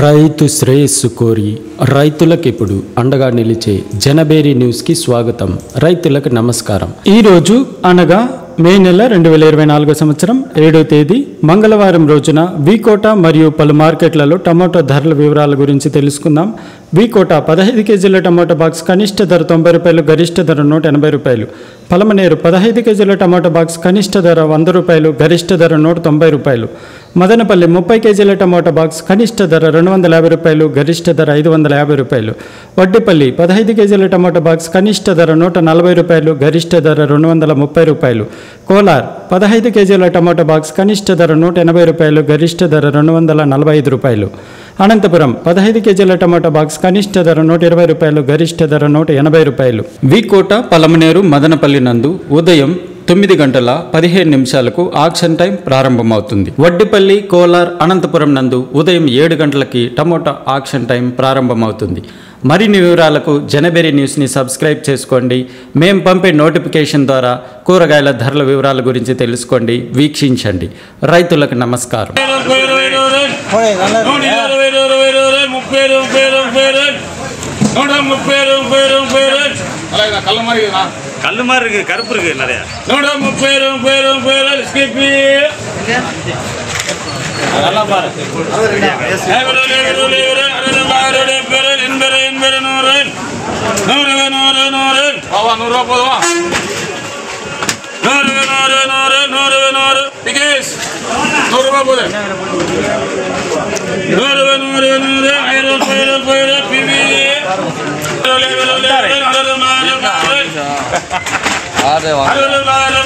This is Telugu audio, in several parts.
రైతు శ్రేయస్సు కోరి రైతులకు ఇప్పుడు అండగా నిలిచే జనబేరి న్యూస్కి స్వాగతం. రైతులకు నమస్కారం. ఈరోజు అనగా మే నెల 2024 సంవత్సరం 7వ తేదీ మంగళవారం రోజున వీకోట మరియు పలు మార్కెట్లలో టమాటో ధరల వివరాల గురించి తెలుసుకుందాం. వీకోట 15 కేజీల టమాటో బాక్స్ కనిష్ట ధర 90 రూపాయలు, గరిష్ట ధర 180 రూపాయలు. పలమనేరు 15 కేజీల టమాటో బాక్స్ కనిష్ట ధర 100 రూపాయలు, గరిష్ట ధర 190 రూపాయలు. మదనపల్లి 30 కేజీల టమాటో బాక్స్ కనిష్ట ధర 250 రూపాయలు, గరిష్ట ధర 550 రూపాయలు. వడ్డిపల్లి 15 కేజీల టమాటో బాక్స్ కనిష్ట ధర 140 రూపాయలు, గరిష్ట ధర 230 రూపాయలు. కోలార్ 15 కేజీల టమాటో బాక్స్ కనిష్ట ధర 180 రూపాయలు, గరిష్ట ధర 245 రూపాయలు. అనంతపురం 15 కేజీల టమాటో బాక్స్ కనిష్ట ధర 120 రూపాయలు, గరిష్ట ధర 180 రూపాయలు. వీకోట, పలమనేరు, మదనపల్లి నందు ఉదయం 9 గంటల 15 నిమిషాలకు ఆక్షన్ టైం ప్రారంభమవుతుంది. వడ్డిపల్లి, కోలార్, అనంతపురం నందు ఉదయం 7 గంటలకి టమోటా ఆక్షన్ టైం ప్రారంభమవుతుంది. మరిన్ని వివరాలకు జనబేరి న్యూస్ని సబ్స్క్రైబ్ చేసుకోండి. మేము పంపే నోటిఫికేషన్ ద్వారా కూరగాయల ధరల వివరాల గురించి తెలుసుకోండి, వీక్షించండి. రైతులకు నమస్కారం. கல்லுமாரி இருக்கு, கருப்பு இருக்கு நிறைய. 130 ஸ்கிப்பி நல்லா பாரு. பாவா 100 ரூபாய் போதுமா? 100 பிகேஷ் 100 ரூபாய் போதும். 100 பிவி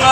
ஆ